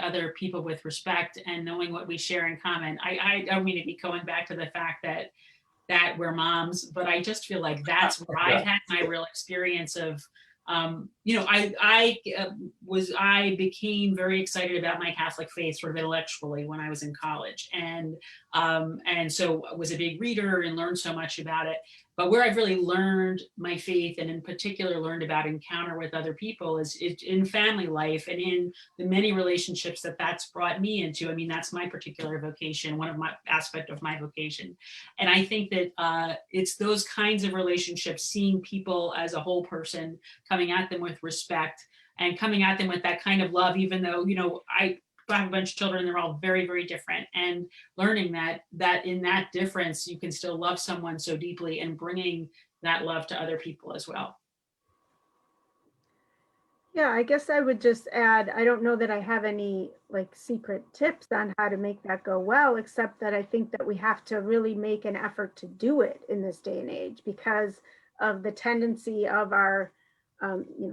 other people with respect and knowing what we share in common. I don't mean to be going back to the fact that we're moms, but I just feel like that's where I've had my real experience of, I became very excited about my Catholic faith sort of intellectually when I was in college, and so I was a big reader and learned so much about it. But where I've really learned my faith, and in particular learned about encounter with other people, is in family life and in the many relationships that's brought me into. I mean, that's my particular vocation, one of my aspect of my vocation. And I think that it's those kinds of relationships, seeing people as a whole person, coming at them with respect and coming at them with that kind of love, even though, I have a bunch of children, they're all very, very different, and learning that in that difference, you can still love someone so deeply, and bringing that love to other people as well.
Yeah, I guess I would just add, I don't know that I have any secret tips on how to make that go well, except that I think that we have to really make an effort to do it in this day and age because of the tendency of our,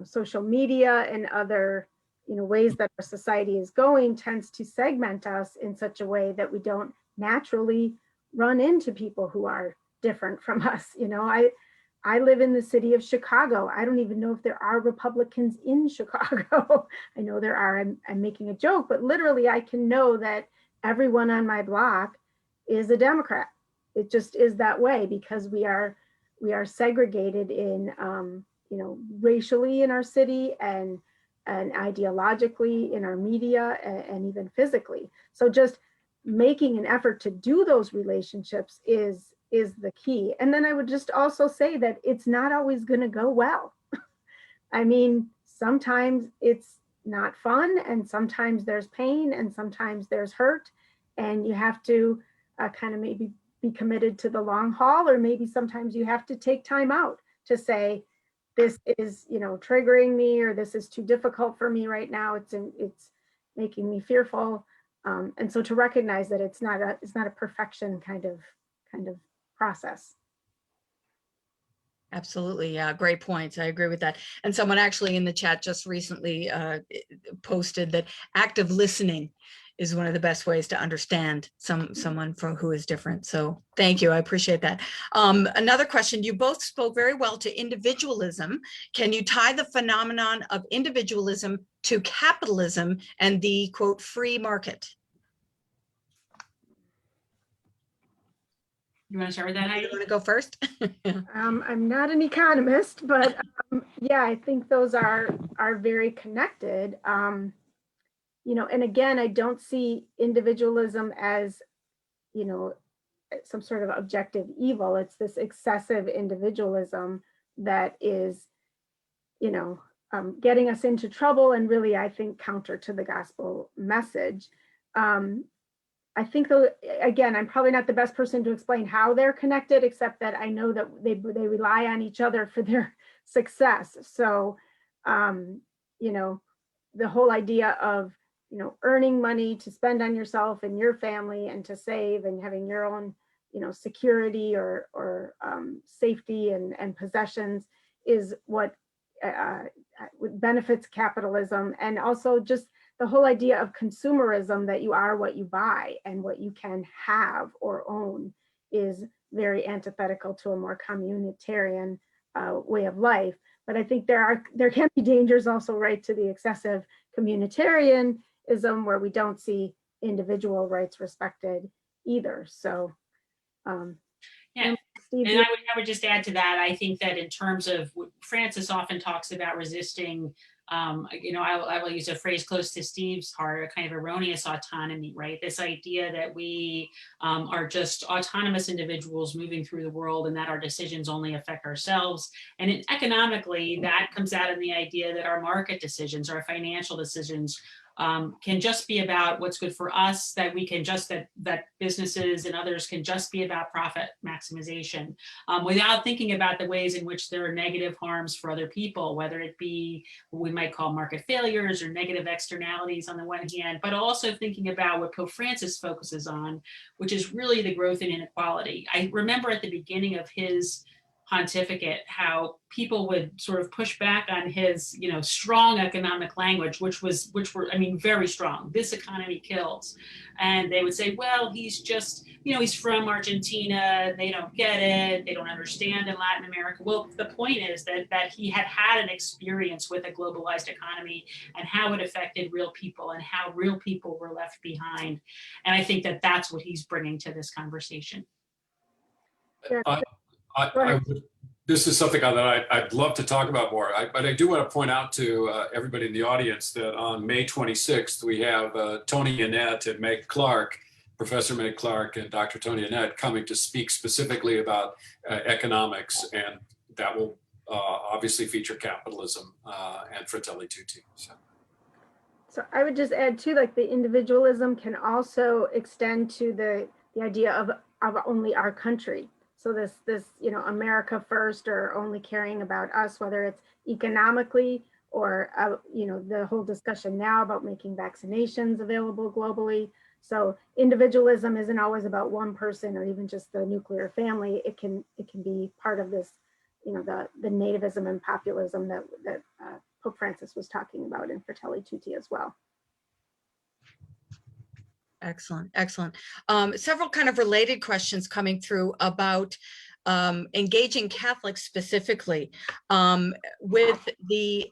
social media and other ways that our society is going tends to segment us in such a way that we don't naturally run into people who are different from us. I live in the city of Chicago. I don't even know if there are Republicans in Chicago. I know there are. I'm making a joke, but literally I can know that everyone on my block is a Democrat. It just is that way because we are segregated in, racially in our city and ideologically in our media and even physically. So just making an effort to do those relationships is the key. And then I would just also say that it's not always going to go well. I mean, sometimes it's not fun, and sometimes there's pain, and sometimes there's hurt, and you have to kind of maybe be committed to the long haul, or maybe sometimes you have to take time out to say, this is, triggering me, or this is too difficult for me right now. It's making me fearful. And so to recognize that it's not a perfection kind of process.
Absolutely. Yeah, great points. I agree with that. And someone actually in the chat just recently posted that active listening is one of the best ways to understand someone who is different. So thank you. I appreciate that. Another question, you both spoke very well to individualism. Can you tie the phenomenon of individualism to capitalism and the, quote, free market?
You want to start with that, Heidi?
You want to go first?
I'm not an economist, but yeah, I think those are very connected. And again, I don't see individualism as, some sort of objective evil. It's this excessive individualism that is, getting us into trouble and really, I think, counter to the gospel message. I think, again, I'm probably not the best person to explain how they're connected, except that I know that they rely on each other for their success. So, the whole idea of, earning money to spend on yourself and your family and to save and having your own, security or safety and possessions is what benefits capitalism. And also just the whole idea of consumerism, that you are what you buy and what you can have or own, is very antithetical to a more communitarian way of life. But I think there can be dangers also, right, to the excessive communitarianism where we don't see individual rights respected either. So
yeah.
Steve,
and I would just add to that, I think that in terms of what Francis often talks about resisting, I will use a phrase close to Steve's heart, a kind of erroneous autonomy, right? This idea that we are just autonomous individuals moving through the world and that our decisions only affect ourselves. And economically, that comes out of the idea that our market decisions, our financial decisions can just be about what's good for us, that we can just, that businesses and others can just be about profit maximization, without thinking about the ways in which there are negative harms for other people, whether it be what we might call market failures or negative externalities on the one hand, but also thinking about what Pope Francis focuses on, which is really the growth in inequality. I remember at the beginning of his pontificate how people would sort of push back on his, strong economic language, which were, I mean, very strong. This economy kills. And they would say, well, he's just, he's from Argentina. They don't get it. They don't understand in Latin America. Well, the point is that he had an experience with a globalized economy and how it affected real people and how real people were left behind. And I think that that's what he's bringing to this conversation.
Yeah.
This is something that I'd love to talk about more, but I do want to point out to everybody in the audience that on May 26th, we have Tony Annette and Meg Clark, Professor Meg Clark and Dr. Tony Annette coming to speak specifically about economics, and that will obviously feature capitalism and Fratelli Tutti.
So I would just add too, like the individualism can also extend to the idea of only our country. So this, America first, or only caring about us, whether it's economically or, the whole discussion now about making vaccinations available globally. So individualism isn't always about one person or even just the nuclear family. It can be part of this, the nativism and populism that Pope Francis was talking about in Fratelli Tutti as well.
Excellent, excellent. Several kind of related questions coming through about engaging Catholics specifically with the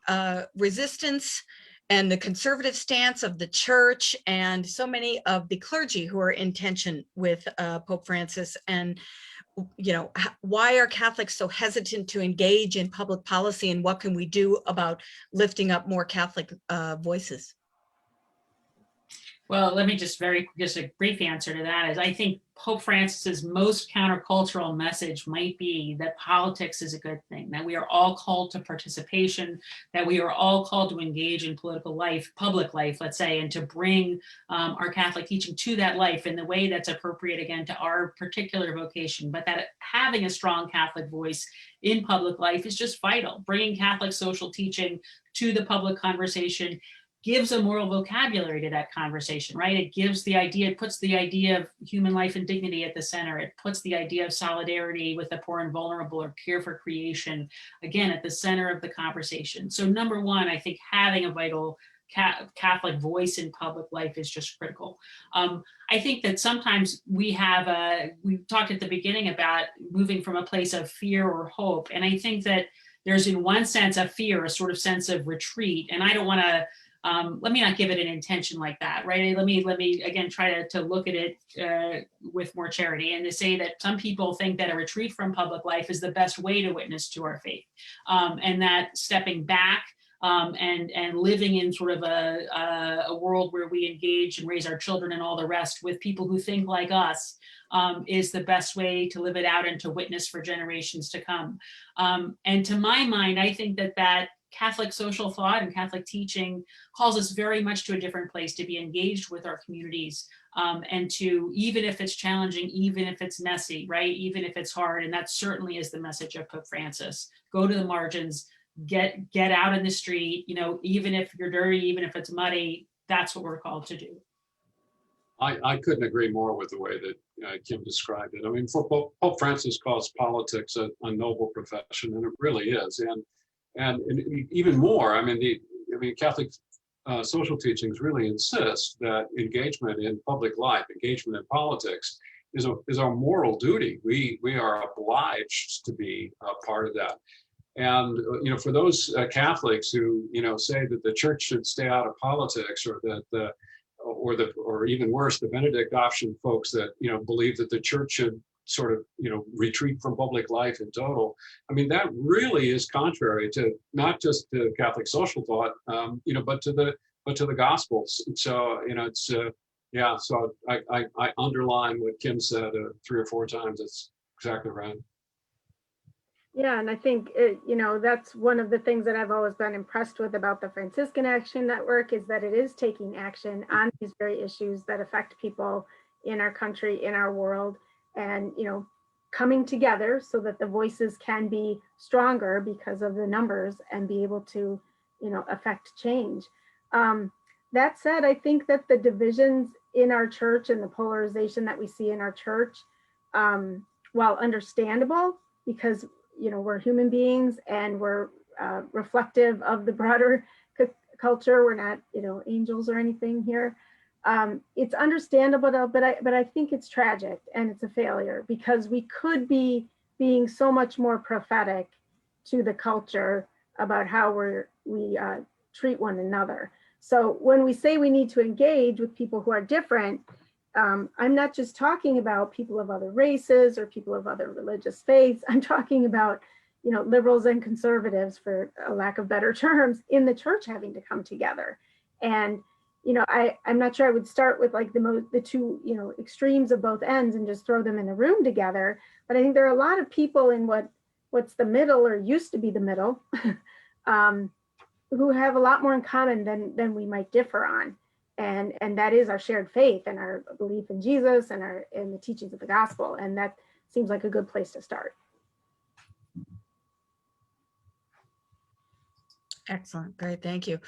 resistance and the conservative stance of the church and so many of the clergy who are in tension with Pope Francis. And, why are Catholics so hesitant to engage in public policy, and what can we do about lifting up more Catholic voices?
Well, let me just a brief answer to that is I think Pope Francis's most countercultural message might be that politics is a good thing, that we are all called to participation, that we are all called to engage in political life, public life, let's say, and to bring our Catholic teaching to that life in the way that's appropriate, again, to our particular vocation, but that having a strong Catholic voice in public life is just vital. Bringing Catholic social teaching to the public conversation gives a moral vocabulary to that conversation, right? It gives the idea, it puts the idea of human life and dignity at the center. It puts the idea of solidarity with the poor and vulnerable or care for creation, again, at the center of the conversation. So number one, I think having a vital Catholic voice in public life is just critical. I think that sometimes we talked at the beginning about moving from a place of fear or hope. And I think that there's in one sense a fear, a sort of sense of retreat. And I don't want to, let me not give it an intention like that, right? Let me again try to look at it with more charity, and to say that some people think that a retreat from public life is the best way to witness to our faith, and that stepping back and living in sort of a world where we engage and raise our children and all the rest with people who think like us is the best way to live it out and to witness for generations to come. And to my mind, I think that Catholic social thought and Catholic teaching calls us very much to a different place, to be engaged with our communities, and to, even if it's challenging, even if it's messy, right? Even if it's hard, and that certainly is the message of Pope Francis. Go to the margins, get out in the street, even if you're dirty, even if it's muddy, that's what we're called to do.
I couldn't agree more with the way that Kim described it. I mean, Pope Francis calls politics a noble profession, and it really is. And even more, Catholic social teachings really insist that engagement in public life, engagement in politics, is our moral duty. We are obliged to be a part of that. And for those Catholics who say that the church should stay out of politics, or that or even worse, the Benedict option folks that believe that the church should sort of retreat from public life in total. I mean, that really is contrary to not just the Catholic social thought, but to the Gospels. So it's So I underline what Kim said 3 or 4 times. It's exactly right.
Yeah, and I think that's one of the things that I've always been impressed with about the Franciscan Action Network is that it is taking action on these very issues that affect people in our country, in our world, and coming together so that the voices can be stronger because of the numbers and be able to affect change. That said, I think that the divisions in our church and the polarization that we see in our church, while understandable, because we're human beings and we're reflective of the broader culture. We're not, angels or anything here. It's understandable, but I think it's tragic and it's a failure because we could be being so much more prophetic to the culture about how we treat one another. So when we say we need to engage with people who are different, I'm not just talking about people of other races or people of other religious faiths. I'm talking about, liberals and conservatives, for a lack of better terms, in the church having to come together. And, I'm not sure I would start with like the two, extremes of both ends and just throw them in a room together. But I think there are a lot of people in what's the middle or used to be the middle who have a lot more in common than we might differ on. And that is our shared faith and our belief in Jesus and the teachings of the gospel. And that seems like a good place to start.
Excellent. Great. Thank you.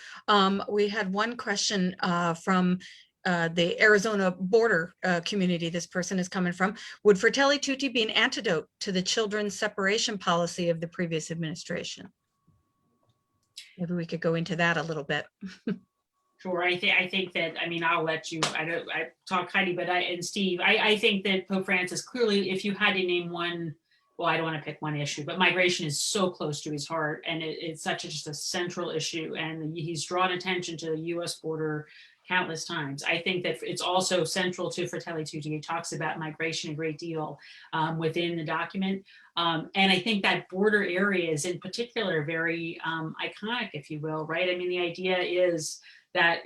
We had one question from the Arizona border community this person is coming from. Would Fratelli Tutti be an antidote to the children's separation policy of the previous administration? Maybe we could go into that a little bit.
Sure. I think that, I'll let you, I talk Heidi, but and Steve, I think that Pope Francis clearly, if you had to name one, well, I don't want to pick one issue, but migration is so close to his heart and it's just a central issue. And he's drawn attention to the US border countless times. I think that it's also central to Fratelli Tutti. He talks about migration a great deal within the document. And I think that border area is in particular very iconic, if you will, right? The idea is that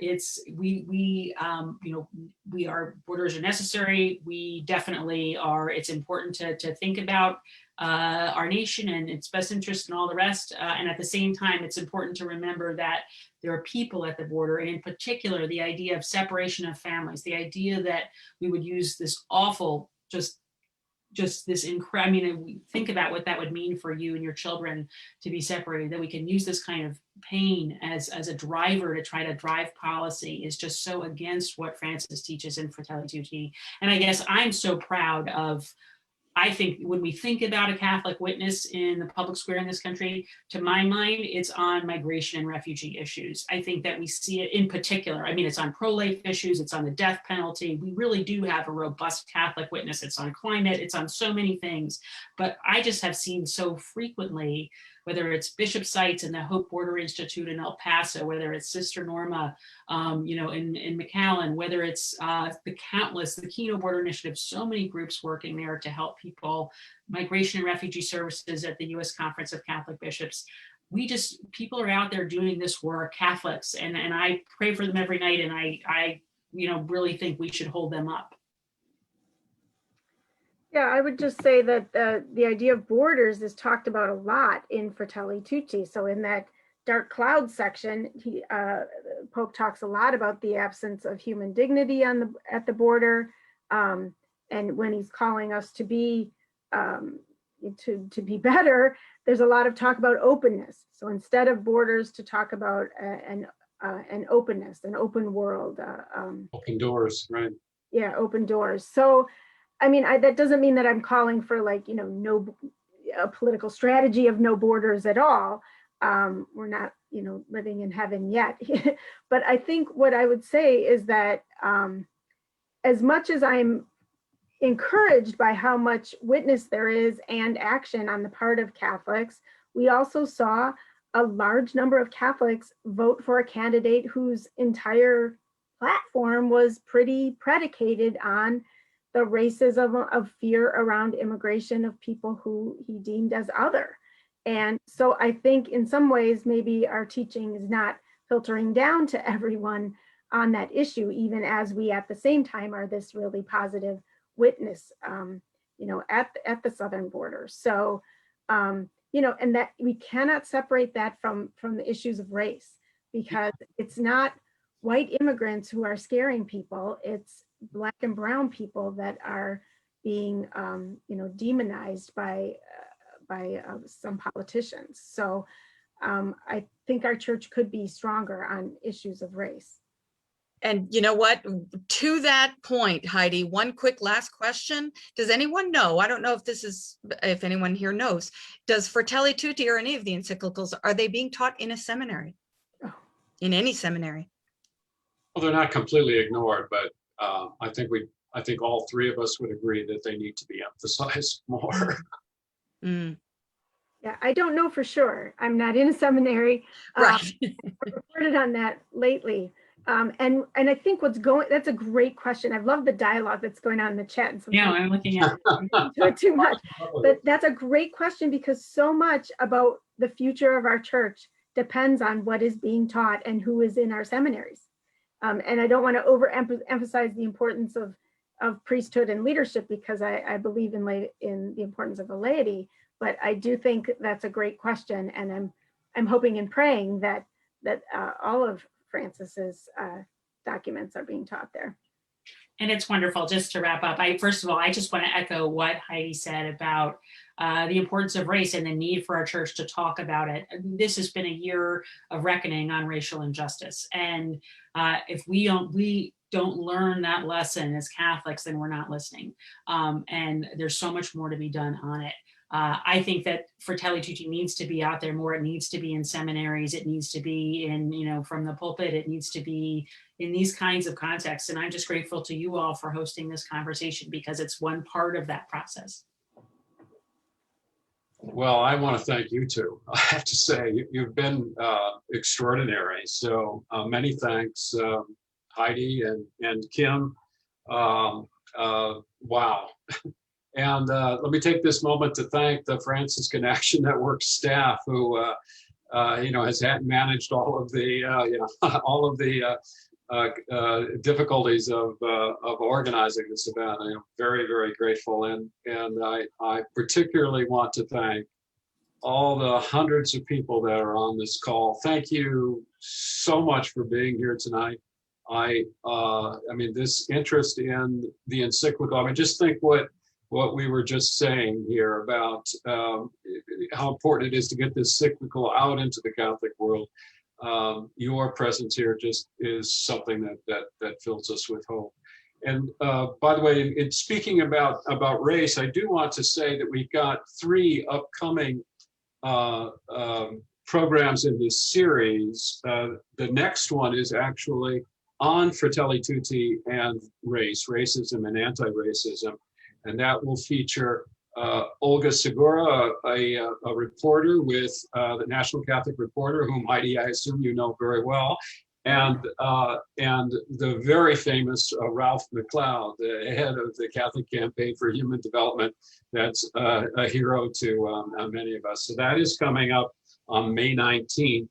we are, borders are necessary. We definitely are, it's important to think about our nation and its best interest and all the rest. And at the same time, it's important to remember that there are people at the border, and in particular, the idea of separation of families, the idea that we would use this awful, just this incredible, think about what that would mean for you and your children to be separated, that we can use this kind of pain as a driver to try to drive policy is just so against what Francis teaches in Fratelli Tutti. And I guess I'm so proud of, I think when we think about a Catholic witness in the public square in this country, to my mind, it's on migration and refugee issues. I think that we see it in particular. It's on pro-life issues, it's on the death penalty. We really do have a robust Catholic witness. It's on climate, it's on so many things. But I just have seen so frequently, whether it's Bishop Sites and the Hope Border Institute in El Paso, whether it's Sister Norma, in McAllen, whether it's the Keno Border Initiative, so many groups working there to help people, Migration and Refugee Services at the U.S. Conference of Catholic Bishops. People are out there doing this work, Catholics, and I pray for them every night, and I really think we should hold them up.
Yeah, I would just say that the idea of borders is talked about a lot in Fratelli Tutti. So in that dark cloud section, Pope talks a lot about the absence of human dignity at the border, and when he's calling us to be better, there's a lot of talk about openness. So instead of borders, to talk about an openness, an open world.
Open doors, right?
Yeah, open doors. So that doesn't mean that I'm calling for a political strategy of no borders at all. We're not, living in heaven yet. But I think what I would say is that as much as I'm encouraged by how much witness there is and action on the part of Catholics, we also saw a large number of Catholics vote for a candidate whose entire platform was pretty predicated on the racism of fear around immigration of people who he deemed as other. And so I think in some ways, maybe our teaching is not filtering down to everyone on that issue, even as we at the same time are this really positive witness, at the southern border. So and that we cannot separate that from the issues of race, because it's not white immigrants who are scaring people. It's Black and brown people that are being, demonized by some politicians. So I think our church could be stronger on issues of race.
And you know what, to that point, Heidi, one quick last question. Does anyone know, I don't know if anyone here knows, does Fratelli Tutti or any of the encyclicals, are they being taught in a seminary?
Oh.
In any seminary?
Well, they're not completely ignored, but I think all three of us would agree that they need to be emphasized more.
Mm.
Yeah, I don't know for sure. I'm not in a seminary.
Right.
I've reported on that lately. And I think that's a great question. I've loved the dialogue that's going on in the chat. And
Yeah, I'm looking at it.
it too much. But that's a great question, because so much about the future of our church depends on what is being taught and who is in our seminaries. And I don't want to overemphasize the importance of priesthood and leadership, because I believe in the importance of the laity. But I do think that's a great question, and I'm hoping and praying that all of Francis's documents are being taught there.
And it's wonderful. Just to wrap up, first of all, I just want to echo what Heidi said about the importance of race and the need for our church to talk about it. This has been a year of reckoning on racial injustice, and if we don't learn that lesson as Catholics, then we're not listening. And there's so much more to be done on it. I think that Fratelli Tutti needs to be out there more. It needs to be in seminaries. It needs to be in, from the pulpit. It needs to be in these kinds of contexts. And I'm just grateful to you all for hosting this conversation, because it's one part of that process.
Well, I want to thank you too. I have to say, you've been extraordinary. So many thanks, Heidi and Kim. Wow. And let me take this moment to thank the Franciscan Action Network staff, who has managed all of the difficulties of organizing this event. I am very, very grateful, and I particularly want to thank all the hundreds of people that are on this call. Thank you so much for being here tonight. I mean, this interest in the encyclical. I mean, just think what we were just saying here about how important it is to get this encyclical out into the Catholic world. Your presence here just is something that fills us with hope. And by the way, in speaking about race, I do want to say that we've got 3 upcoming programs in this series. The next one is actually on Fratelli Tutti and racism and anti-racism. And that will feature Olga Segura, a reporter with the National Catholic Reporter, whom Heidi, I assume you know very well, and the very famous Ralph McLeod, the head of the Catholic Campaign for Human Development. That's a hero to many of us. So that is coming up on May 19th.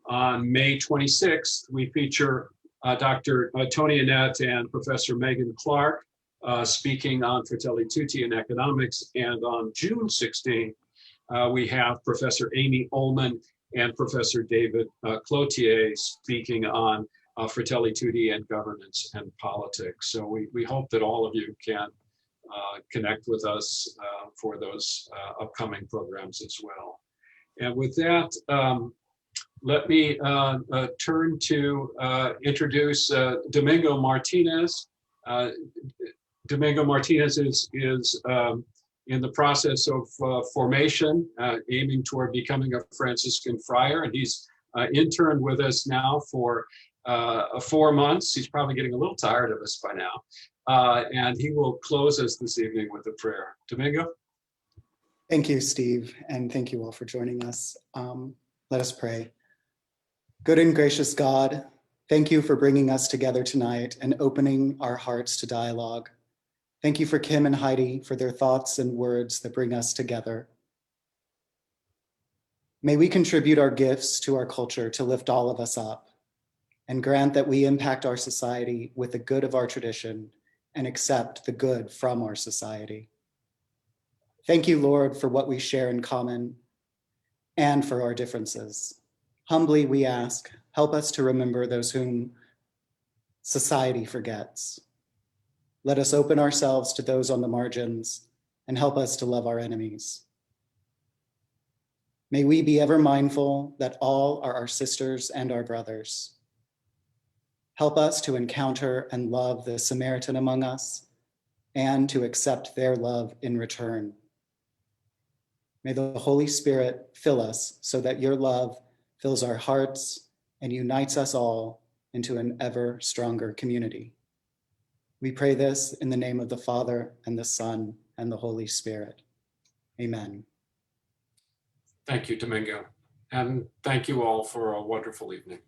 On May 26th, we feature Dr. Tony Annette and Professor Megan Clark, speaking on Fratelli Tutti and economics. And on June 16th, we have Professor Amy Ullman and Professor David Cloutier speaking on Fratelli Tutti and governance and politics. So we hope that all of you can connect with us for those upcoming programs as well. And with that, let me turn to introduce Domingo Martinez. Domingo Martinez is in the process of formation, aiming toward becoming a Franciscan friar, and he's interned with us now for 4 months. He's probably getting a little tired of us by now, and he will close us this evening with a prayer. Domingo?
Thank you, Steve, and thank you all for joining us. Let us pray. Good and gracious God, thank you for bringing us together tonight and opening our hearts to dialogue. Thank you for Kim and Heidi for their thoughts and words that bring us together. May we contribute our gifts to our culture to lift all of us up, and grant that we impact our society with the good of our tradition and accept the good from our society. Thank you, Lord, for what we share in common, and for our differences. Humbly we ask, help us to remember those whom society forgets. Let us open ourselves to those on the margins and help us to love our enemies. May we be ever mindful that all are our sisters and our brothers. Help us to encounter and love the Samaritan among us and to accept their love in return. May the Holy Spirit fill us so that your love fills our hearts and unites us all into an ever stronger community. We pray this in the name of the Father and the Son and the Holy Spirit. Amen.
Thank you, Domingo. And thank you all for a wonderful evening.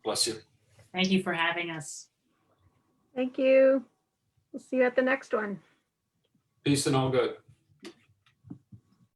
Bless you.
Thank you for having us.
Thank you. We'll see you at the next one.
Peace and all good.